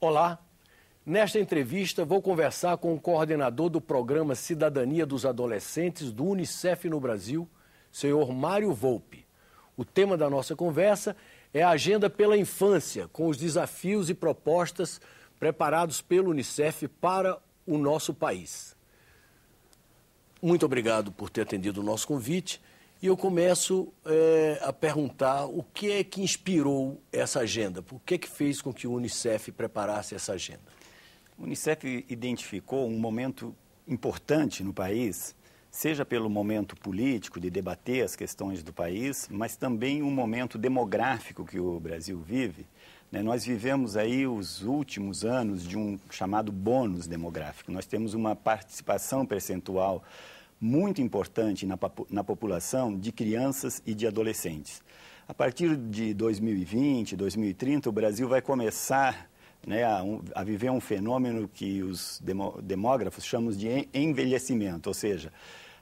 Olá, nesta entrevista vou conversar com o coordenador do Programa Cidadania dos Adolescentes do Unicef no Brasil, senhor Mário Volpi. O tema da nossa conversa é a Agenda pela Infância, com os desafios e propostas preparados pelo Unicef para o nosso país. Muito obrigado por ter atendido o nosso convite. E eu começo a perguntar o que é que inspirou essa agenda, o que é que fez com que o Unicef preparasse essa agenda? O Unicef identificou um momento importante no país, seja pelo momento político de debater as questões do país, mas também um momento demográfico que o Brasil vive. Nós vivemos aí os últimos anos de um chamado bônus demográfico. Nós temos uma participação percentual muito importante na população de crianças e de adolescentes. A partir de 2020, 2030, o Brasil vai começar a viver um fenômeno que os demógrafos chamam de envelhecimento, ou seja,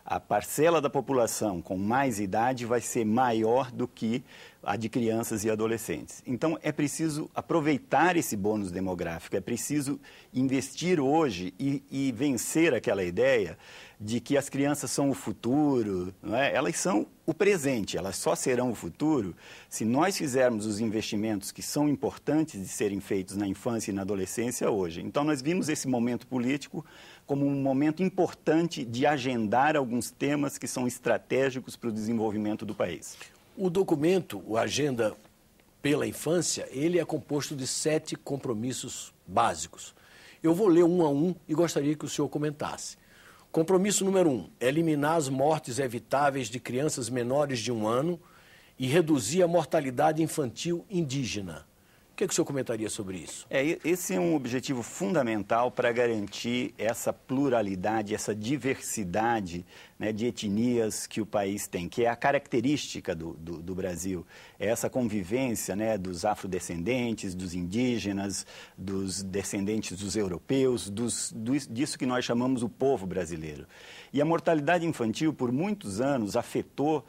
a parcela da população com mais idade vai ser maior do que a de crianças e adolescentes. Então, é preciso aproveitar esse bônus demográfico, é preciso investir hoje e vencer aquela ideia de que as crianças são o futuro, não é? Elas são o presente, elas só serão o futuro se nós fizermos os investimentos que são importantes de serem feitos na infância e na adolescência hoje. Então, nós vimos esse momento político como um momento importante de agendar alguns temas que são estratégicos para o desenvolvimento do país. O documento, o Agenda pela Infância, ele é composto de 7 compromissos básicos. Eu vou ler um a um e gostaria que o senhor comentasse. Compromisso número 1, eliminar as mortes evitáveis de crianças menores de 1 ano e reduzir a mortalidade infantil indígena. O que o senhor comentaria sobre isso? Esse é um objetivo fundamental para garantir essa pluralidade, essa diversidade de etnias que o país tem, que é a característica do Brasil. É essa convivência dos afrodescendentes, dos indígenas, dos descendentes dos europeus, disso que nós chamamos o povo brasileiro. E a mortalidade infantil, por muitos anos, afetou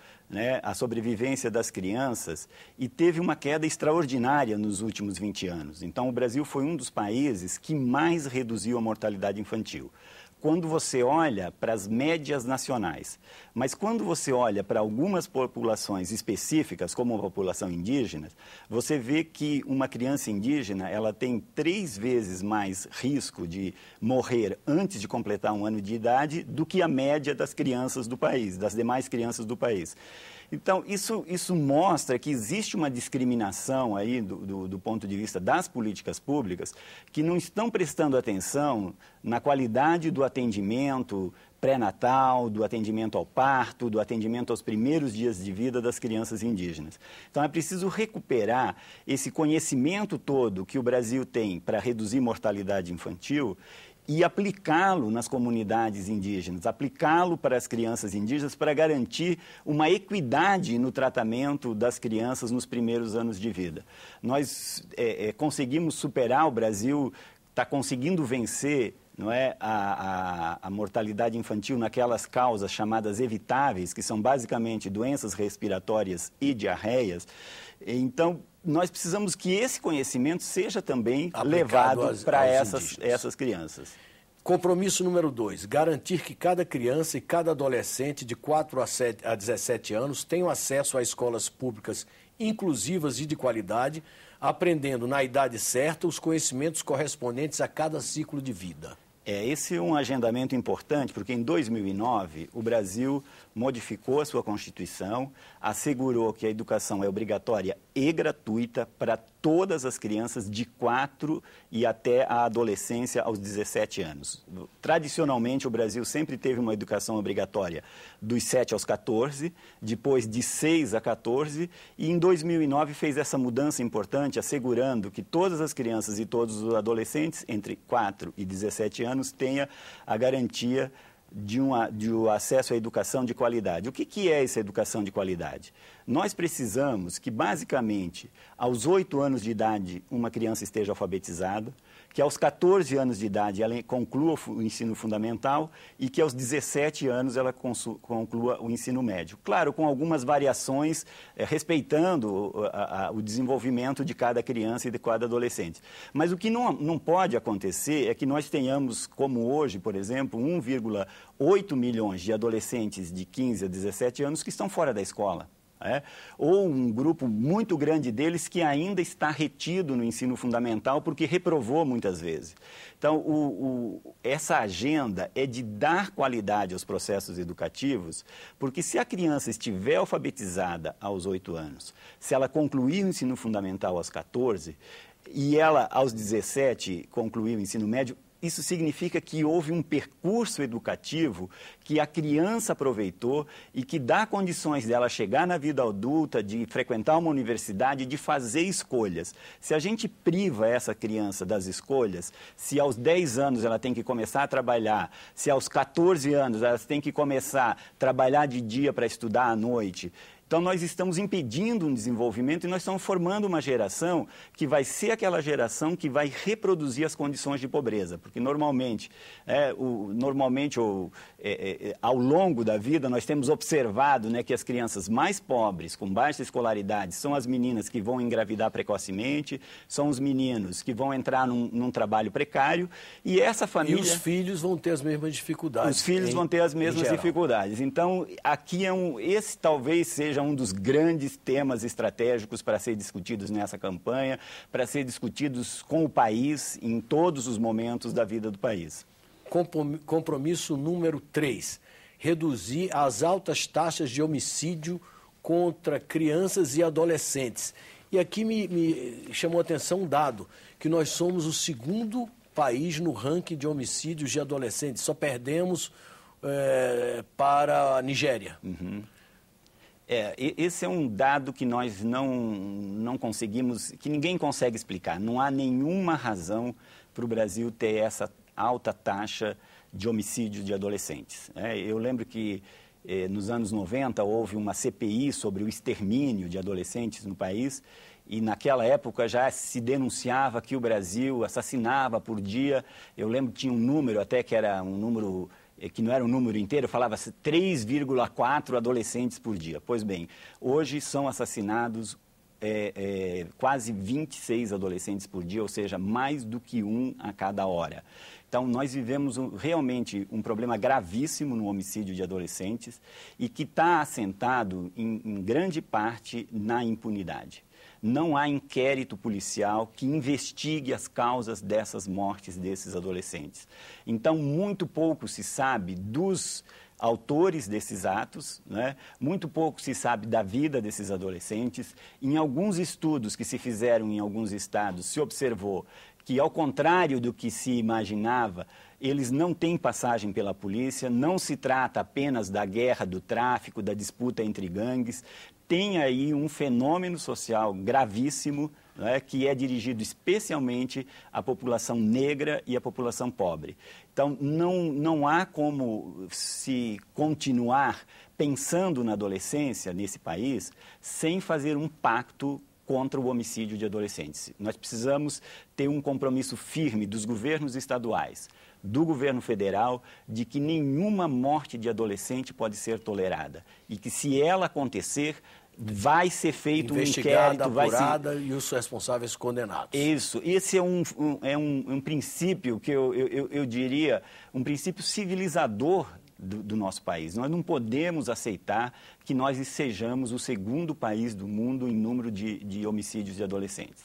a sobrevivência das crianças e teve uma queda extraordinária nos últimos 20 anos. Então, o Brasil foi um dos países que mais reduziu a mortalidade infantil. Quando você olha para as médias nacionais, mas quando você olha para algumas populações específicas, como a população indígena, você vê que uma criança indígena ela tem 3 vezes mais risco de morrer antes de completar 1 ano de idade do que a média das crianças do país, das demais crianças do país. Então, isso mostra que existe uma discriminação aí do ponto de vista das políticas públicas que não estão prestando atenção na qualidade do atendimento pré-natal, do atendimento ao parto, do atendimento aos primeiros dias de vida das crianças indígenas. Então, é preciso recuperar esse conhecimento todo que o Brasil tem para reduzir mortalidade infantil e aplicá-lo nas comunidades indígenas, aplicá-lo para as crianças indígenas para garantir uma equidade no tratamento das crianças nos primeiros anos de vida. Nós conseguimos superar, o Brasil está conseguindo vencer a mortalidade infantil naquelas causas chamadas evitáveis, que são basicamente doenças respiratórias e diarreias. Então, nós precisamos que esse conhecimento seja também levado para essas crianças. Compromisso número 2, garantir que cada criança e cada adolescente de 4 a 17 anos tenham acesso a escolas públicas inclusivas e de qualidade, aprendendo na idade certa os conhecimentos correspondentes a cada ciclo de vida. Esse é um agendamento importante, porque em 2009 o Brasil modificou a sua Constituição, assegurou que a educação é obrigatória e gratuita para todas as crianças de 4 e até a adolescência aos 17 anos. Tradicionalmente, o Brasil sempre teve uma educação obrigatória dos 7 aos 14, depois de 6 a 14, e em 2009 fez essa mudança importante, assegurando que todas as crianças e todos os adolescentes entre 4 e 17 anos tenham a garantia de um acesso à educação de qualidade. O que é essa educação de qualidade? Nós precisamos que, basicamente, aos 8 anos de idade, uma criança esteja alfabetizada, que aos 14 anos de idade ela conclua o ensino fundamental e que aos 17 anos ela conclua o ensino médio. Claro, com algumas variações, respeitando o desenvolvimento de cada criança e de cada adolescente. Mas o que não pode acontecer é que nós tenhamos, como hoje, por exemplo, 1,8 milhões de adolescentes de 15 a 17 anos que estão fora da escola. Ou um grupo muito grande deles que ainda está retido no ensino fundamental porque reprovou muitas vezes. Então, essa agenda é de dar qualidade aos processos educativos, porque se a criança estiver alfabetizada aos 8 anos, se ela concluir o ensino fundamental aos 14 e ela aos 17 concluir o ensino médio, isso significa que houve um percurso educativo que a criança aproveitou e que dá condições dela chegar na vida adulta, de frequentar uma universidade, de fazer escolhas. Se a gente priva essa criança das escolhas, se aos 10 anos ela tem que começar a trabalhar, se aos 14 anos ela tem que começar a trabalhar de dia para estudar à noite, então, nós estamos impedindo um desenvolvimento e nós estamos formando uma geração que vai ser aquela geração que vai reproduzir as condições de pobreza. Porque, normalmente, ao longo da vida, nós temos observado, né, que as crianças mais pobres, com baixa escolaridade, são as meninas que vão engravidar precocemente, são os meninos que vão entrar num trabalho precário e essa família... E os filhos vão ter as mesmas dificuldades. Os filhos vão ter as mesmas dificuldades. Então, aqui esse talvez seja um dos grandes temas estratégicos para ser discutidos nessa campanha, para ser discutidos com o país em todos os momentos da vida do país. Compromisso número 3, reduzir as altas taxas de homicídio contra crianças e adolescentes. E aqui me chamou a atenção um dado, que nós somos o segundo país no ranking de homicídios de adolescentes, só perdemos para a Nigéria. Uhum. Esse é um dado que nós não conseguimos, que ninguém consegue explicar. Não há nenhuma razão para o Brasil ter essa alta taxa de homicídio de adolescentes. Eu lembro que nos anos 90 houve uma CPI sobre o extermínio de adolescentes no país e naquela época já se denunciava que o Brasil assassinava por dia. Eu lembro que tinha um número até que era um número... que não era um número inteiro, falava-se 3,4 adolescentes por dia. Pois bem, hoje são assassinados quase 26 adolescentes por dia, ou seja, mais do que um a cada hora. Então, nós vivemos realmente um problema gravíssimo no homicídio de adolescentes e que está assentado, em grande parte, na impunidade. Não há inquérito policial que investigue as causas dessas mortes desses adolescentes. Então, muito pouco se sabe dos autores desses atos, né? Muito pouco se sabe da vida desses adolescentes. Em alguns estudos que se fizeram em alguns estados, se observou que, ao contrário do que se imaginava, eles não têm passagem pela polícia, não se trata apenas da guerra, do tráfico, da disputa entre gangues. Tem aí um fenômeno social gravíssimo, né, que é dirigido especialmente à população negra e à população pobre. Então, não há como se continuar pensando na adolescência nesse país sem fazer um pacto contra o homicídio de adolescentes. Nós precisamos ter um compromisso firme dos governos estaduais, do governo federal, de que nenhuma morte de adolescente pode ser tolerada e que, se ela acontecer, vai ser feito um inquérito, apurada, e os responsáveis condenados. Isso. Esse é um princípio que eu diria, um princípio civilizador do nosso país. Nós não podemos aceitar que nós sejamos o segundo país do mundo em número de homicídios de adolescentes.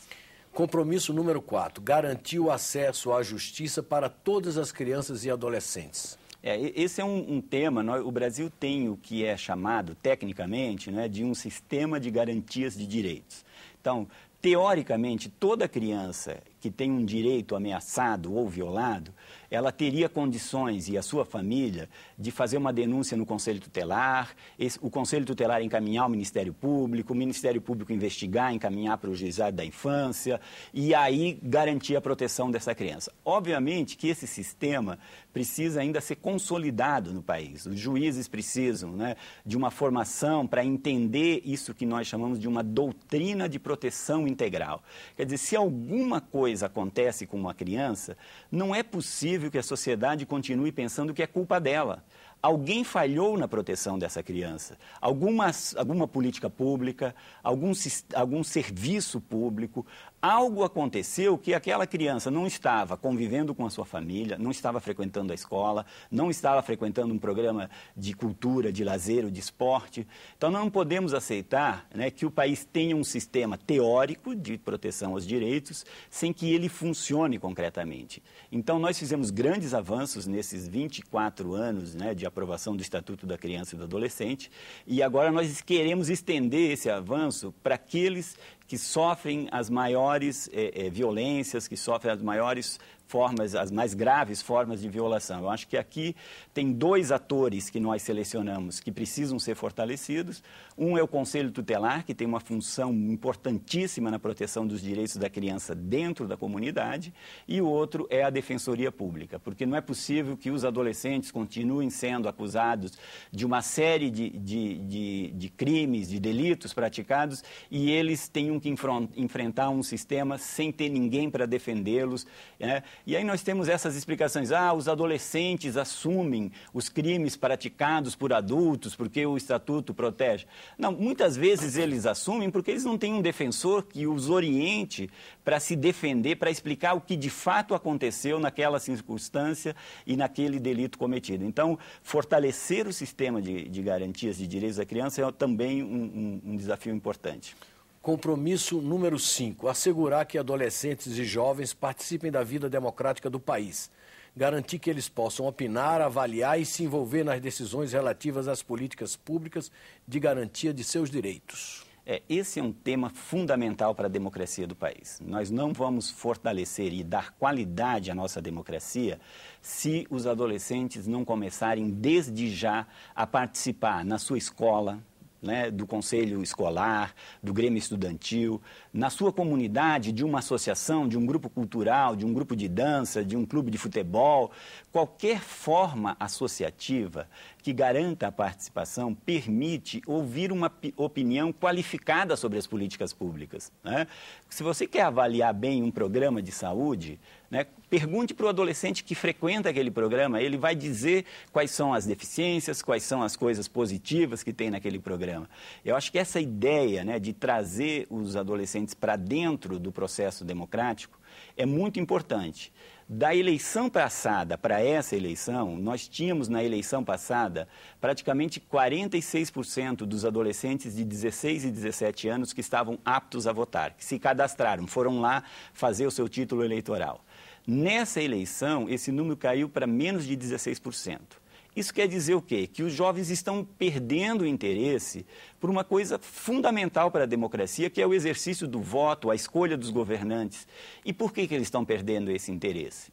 Compromisso número 4, garantir o acesso à justiça para todas as crianças e adolescentes. Esse é um tema, o Brasil tem o que é chamado, tecnicamente, né, de um sistema de garantias de direitos. Então, teoricamente, toda criança que tem um direito ameaçado ou violado, ela teria condições, e a sua família, de fazer uma denúncia no Conselho Tutelar, o Conselho Tutelar encaminhar ao Ministério Público, o Ministério Público investigar, encaminhar para o Juizado da Infância, e aí garantir a proteção dessa criança. Obviamente que esse sistema precisa ainda ser consolidado no país. Os juízes precisam, né, de uma formação para entender isso que nós chamamos de uma doutrina de proteção integral. Quer dizer, se alguma coisa acontece com uma criança, não é possível que a sociedade continue pensando que é culpa dela. Alguém falhou na proteção dessa criança. Alguma política pública, algum serviço público, algo aconteceu que aquela criança não estava convivendo com a sua família, não estava frequentando a escola, não estava frequentando um programa de cultura, de lazer ou de esporte. Então, não podemos aceitar, né, que o país tenha um sistema teórico de proteção aos direitos sem que ele funcione concretamente. Então, nós fizemos grandes avanços nesses 24 anos, né, de aprovação do Estatuto da Criança e do Adolescente, e agora nós queremos estender esse avanço para aqueles que sofrem as maiores violências, que sofrem as maiores formas, as mais graves formas de violação. Eu acho que aqui tem dois atores que nós selecionamos que precisam ser fortalecidos. Um é o Conselho Tutelar, que tem uma função importantíssima na proteção dos direitos da criança dentro da comunidade, e o outro é a Defensoria Pública, porque não é possível que os adolescentes continuem sendo acusados de uma série de crimes, de delitos praticados, e eles tenham que enfrentar um sistema sem ter ninguém para defendê-los, né? E aí nós temos essas explicações. Os adolescentes assumem os crimes praticados por adultos porque o Estatuto protege. Não, muitas vezes eles assumem porque eles não têm um defensor que os oriente para se defender, para explicar o que de fato aconteceu naquela circunstância e naquele delito cometido. Então, fortalecer o sistema de garantias de direitos da criança é também um desafio importante. Compromisso número 5, assegurar que adolescentes e jovens participem da vida democrática do país. Garantir que eles possam opinar, avaliar e se envolver nas decisões relativas às políticas públicas de garantia de seus direitos. Esse é um tema fundamental para a democracia do país. Nós não vamos fortalecer e dar qualidade à nossa democracia se os adolescentes não começarem desde já a participar na sua escola, né, do conselho escolar, do grêmio estudantil, na sua comunidade, de uma associação, de um grupo cultural, de um grupo de dança, de um clube de futebol, qualquer forma associativa que garanta a participação permite ouvir uma opinião qualificada sobre as políticas públicas, né? Se você quer avaliar bem um programa de saúde, né, pergunte para o adolescente que frequenta aquele programa, ele vai dizer quais são as deficiências, quais são as coisas positivas que tem naquele programa. Eu acho que essa ideia, né, de trazer os adolescentes para dentro do processo democrático é muito importante. Da eleição passada para essa eleição, nós tínhamos na eleição passada praticamente 46% dos adolescentes de 16 e 17 anos que estavam aptos a votar, que se cadastraram, foram lá fazer o seu título eleitoral. Nessa eleição, esse número caiu para menos de 16%. Isso quer dizer o quê? Que os jovens estão perdendo o interesse por uma coisa fundamental para a democracia, que é o exercício do voto, a escolha dos governantes. E por que eles estão perdendo esse interesse?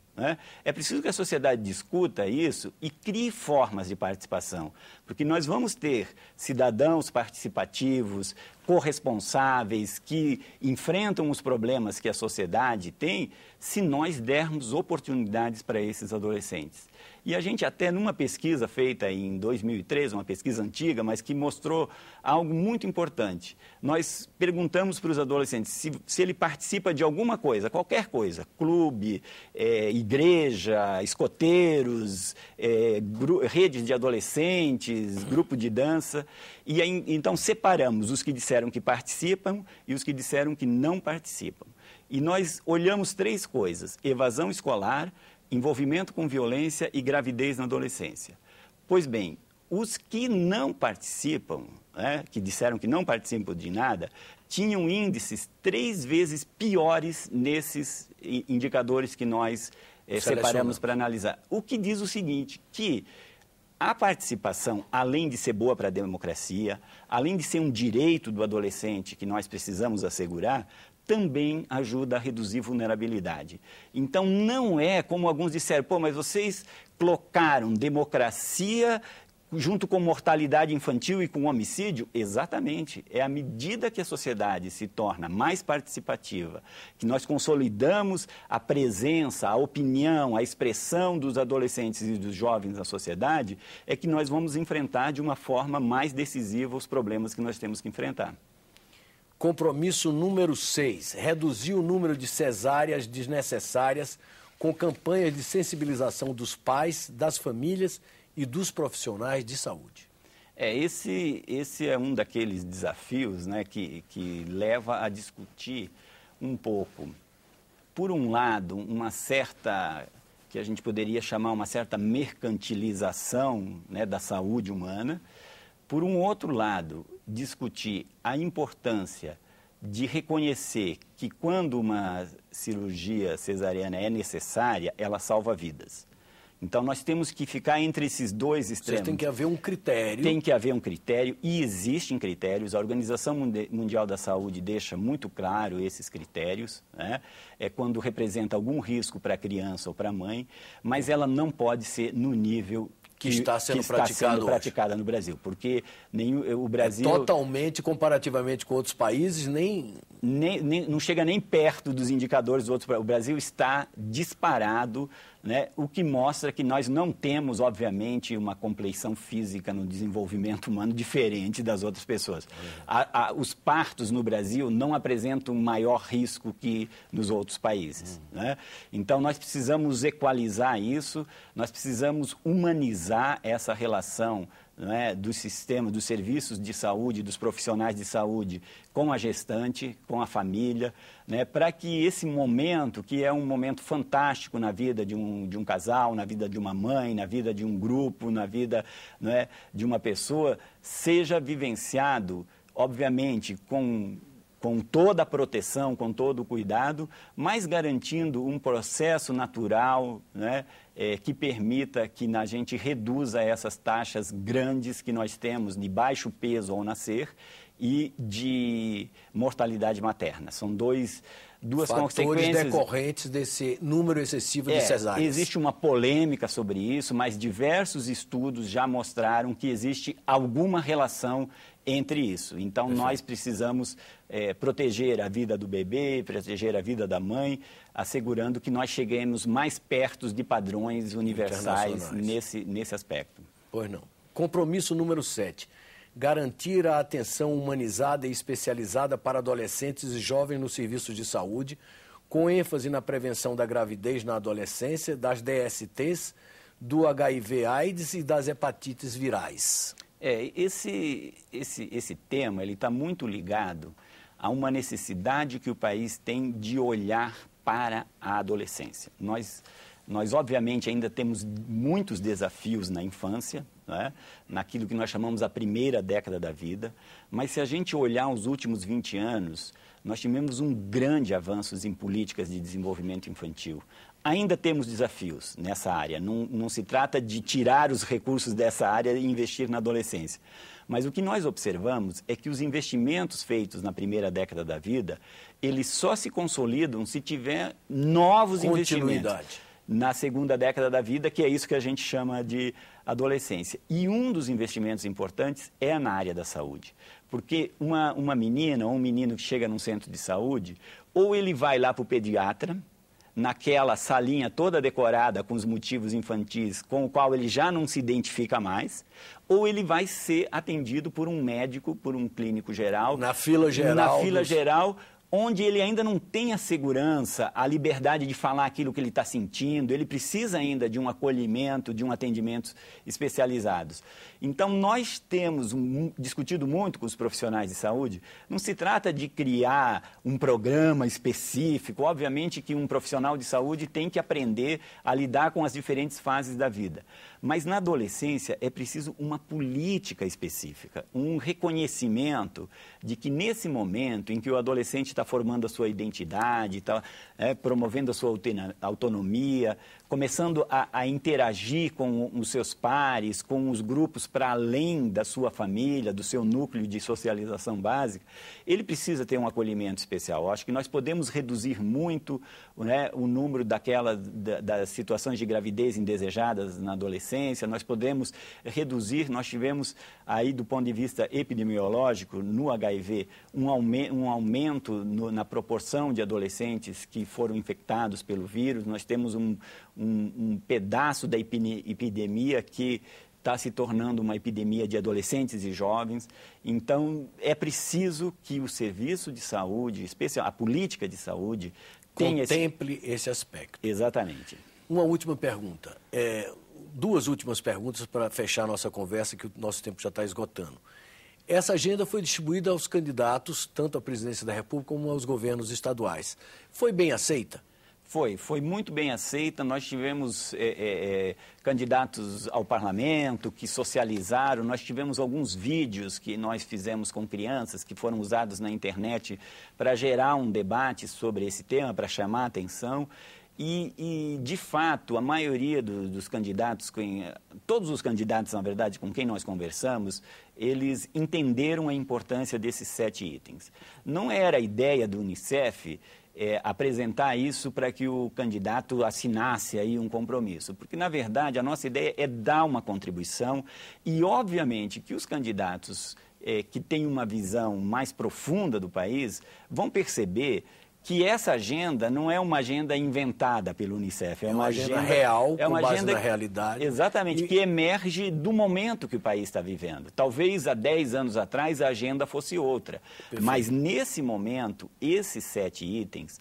É preciso que a sociedade discuta isso e crie formas de participação, porque nós vamos ter cidadãos participativos, corresponsáveis, que enfrentam os problemas que a sociedade tem, se nós dermos oportunidades para esses adolescentes. E a gente até numa pesquisa feita em 2013, uma pesquisa antiga, mas que mostrou algo muito importante. Nós perguntamos para os adolescentes se ele participa de alguma coisa, qualquer coisa, clube, igreja, escoteiros, redes de adolescentes, grupo de dança. E aí, então separamos os que disseram que participam e os que disseram que não participam. E nós olhamos 3 coisas: evasão escolar, envolvimento com violência e gravidez na adolescência. Pois bem, os que não participam, né, que disseram que não participam de nada, tinham índices 3 vezes piores nesses indicadores que nós separamos para analisar. O que diz o seguinte, que a participação, além de ser boa para a democracia, além de ser um direito do adolescente que nós precisamos assegurar, também ajuda a reduzir vulnerabilidade. Então, não é como alguns disseram, pô, mas vocês colocaram democracia junto com mortalidade infantil e com homicídio? Exatamente. É à medida que a sociedade se torna mais participativa, que nós consolidamos a presença, a opinião, a expressão dos adolescentes e dos jovens na sociedade, é que nós vamos enfrentar de uma forma mais decisiva os problemas que nós temos que enfrentar. Compromisso número 6, reduzir o número de cesáreas desnecessárias com campanhas de sensibilização dos pais, das famílias e dos profissionais de saúde. Esse é um daqueles desafios, né, que leva a discutir um pouco, por um lado, uma certa, que a gente poderia chamar uma certa mercantilização, né, da saúde humana. Por um outro lado, discutir a importância de reconhecer que quando uma cirurgia cesariana é necessária, ela salva vidas. Então, nós temos que ficar entre esses dois extremos. Tem que haver um critério. Tem que haver um critério e existem critérios. A Organização Mundial da Saúde deixa muito claro esses critérios, né? É quando representa algum risco para a criança ou para a mãe, mas ela não pode ser no nível que está sendo praticada no Brasil, porque o Brasil... Totalmente, comparativamente com outros países, não chega nem perto dos indicadores dos outros. O Brasil está disparado, né? O que mostra que nós não temos, obviamente, uma compleição física no desenvolvimento humano diferente das outras pessoas. Os partos no Brasil não apresentam maior risco que nos outros países, né? Então, nós precisamos equalizar isso, nós precisamos humanizar essa relação, né, do sistema, dos serviços de saúde, dos profissionais de saúde com a gestante, com a família, né, para que esse momento, que é um momento fantástico na vida de um casal, na vida de uma mãe, na vida de um grupo, na vida, né, de uma pessoa, seja vivenciado, obviamente, com toda a proteção, com todo o cuidado, mas garantindo um processo natural, né, que permita que a gente reduza essas taxas grandes que nós temos de baixo peso ao nascer e de mortalidade materna. São duas consequências decorrentes desse número excessivo de cesáreas. Existe uma polêmica sobre isso, mas diversos estudos já mostraram que existe alguma relação entre isso. Então, nós precisamos proteger a vida do bebê, proteger a vida da mãe, assegurando que nós cheguemos mais perto de padrões universais nesse aspecto. Pois não. Compromisso número 7. Garantir a atenção humanizada e especializada para adolescentes e jovens nos serviços de saúde, com ênfase na prevenção da gravidez na adolescência, das DSTs, do HIV/AIDS e das hepatites virais. Esse tema está muito ligado a uma necessidade que o país tem de olhar para a adolescência. Nós obviamente, ainda temos muitos desafios na infância, né? Naquilo que nós chamamos a primeira década da vida, mas se a gente olhar os últimos 20 anos, nós tivemos um grande avanço em políticas de desenvolvimento infantil. Ainda temos desafios nessa área, não se trata de tirar os recursos dessa área e investir na adolescência. Mas o que nós observamos é que os investimentos feitos na primeira década da vida, eles só se consolidam se tiver novos investimentos na segunda década da vida, que é isso que a gente chama de adolescência. E um dos investimentos importantes é na área da saúde. Porque uma menina ou um menino que chega num centro de saúde, ou ele vai lá para o pediatra, naquela salinha toda decorada com os motivos infantis, com o qual ele já não se identifica mais, ou ele vai ser atendido por um médico, por um clínico geral. Na fila geral, onde ele ainda não tem a segurança, a liberdade de falar aquilo que ele está sentindo, ele precisa ainda de um acolhimento, de um atendimento especializados. Então, nós temos discutido muito com os profissionais de saúde, não se trata de criar um programa específico, obviamente que um profissional de saúde tem que aprender a lidar com as diferentes fases da vida. Mas na adolescência é preciso uma política específica, um reconhecimento de que nesse momento em que o adolescente está formando a sua identidade, está promovendo a sua autonomia, começando a interagir com os seus pares, com os grupos para além da sua família, do seu núcleo de socialização básica, ele precisa ter um acolhimento especial. Eu acho que nós podemos reduzir muito, né, o número das situações de gravidez indesejadas na adolescência, nós podemos reduzir, nós tivemos aí do ponto de vista epidemiológico, no HIV, um aumento na proporção de adolescentes que foram infectados pelo vírus, nós temos um pedaço da epidemia que está se tornando uma epidemia de adolescentes e jovens. Então, é preciso que o serviço de saúde, especialmente a política de saúde, contemple esse aspecto. Exatamente. Uma última pergunta. Duas últimas perguntas para fechar a nossa conversa, que o nosso tempo já está esgotando. Essa agenda foi distribuída aos candidatos, tanto à presidência da República como aos governos estaduais. Foi bem aceita? Foi muito bem aceita. Nós tivemos candidatos ao parlamento que socializaram, nós tivemos alguns vídeos que nós fizemos com crianças que foram usados na internet para gerar um debate sobre esse tema, para chamar a atenção. E, de fato, a maioria dos candidatos, todos os candidatos, na verdade, com quem nós conversamos, eles entenderam a importância desses 7 itens. Não era a ideia do Unicef apresentar isso para que o candidato assinasse aí um compromisso, porque, na verdade, a nossa ideia é dar uma contribuição e, obviamente, que os candidatos que têm uma visão mais profunda do país vão perceber que essa agenda não é uma agenda inventada pelo Unicef. É uma agenda real, com base na realidade. Exatamente, que emerge do momento que o país está vivendo. Talvez há 10 anos atrás a agenda fosse outra. Perfeito. Mas nesse momento, esses 7 itens,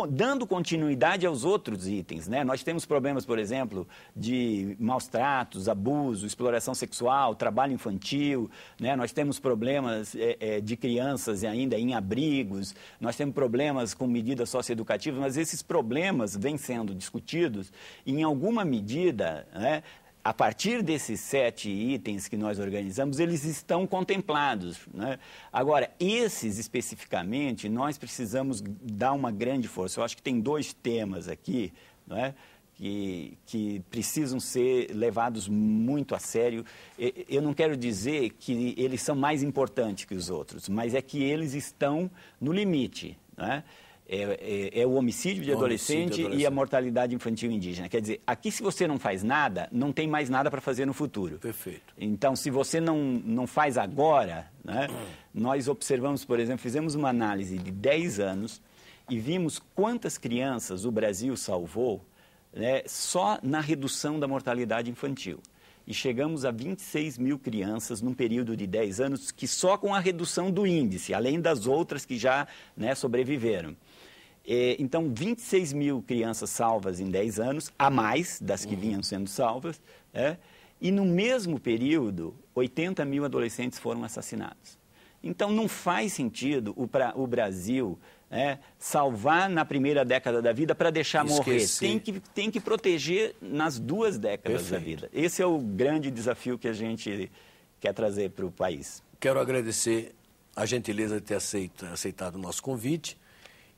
dando continuidade aos outros itens, né? Nós temos problemas, por exemplo, de maus tratos, abuso, exploração sexual, trabalho infantil, né? Nós temos problemas de crianças ainda em abrigos, nós temos problemas com medidas socioeducativas, mas esses problemas vêm sendo discutidos e, em alguma medida, né, a partir desses 7 itens que nós organizamos, eles estão contemplados, né? Agora, esses especificamente, nós precisamos dar uma grande força. Eu acho que tem 2 temas aqui, né, que precisam ser levados muito a sério. Eu não quero dizer que eles são mais importantes que os outros, mas é que eles estão no limite, né? É o homicídio de adolescente e a mortalidade infantil indígena. Quer dizer, aqui se você não faz nada, não tem mais nada para fazer no futuro. Perfeito. Então, se você não faz agora, né, nós observamos, por exemplo, fizemos uma análise de 10 anos e vimos quantas crianças o Brasil salvou, né, só na redução da mortalidade infantil. E chegamos a 26 mil crianças num período de 10 anos, que só com a redução do índice, além das outras que já, né, sobreviveram. Então, 26 mil crianças salvas em 10 anos, a mais das que vinham sendo salvas, e no mesmo período, 80 mil adolescentes foram assassinados. Então, não faz sentido o Brasil salvar na primeira década da vida para deixar morrer. Tem que proteger nas 2 décadas da vida. Esse é o grande desafio que a gente quer trazer para o país. Quero agradecer a gentileza de ter aceitado o nosso convite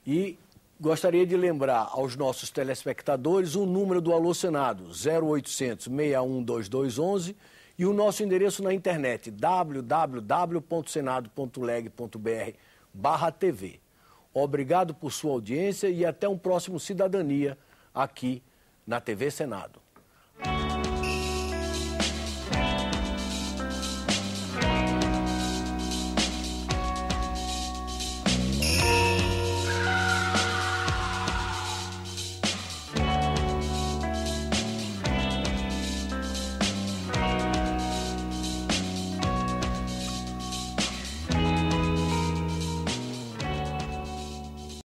e gostaria de lembrar aos nossos telespectadores o número do Alô Senado, 0800 61 2211, e o nosso endereço na internet, www.senado.leg.br/TV. Obrigado por sua audiência e até um próximo Cidadania aqui na TV Senado.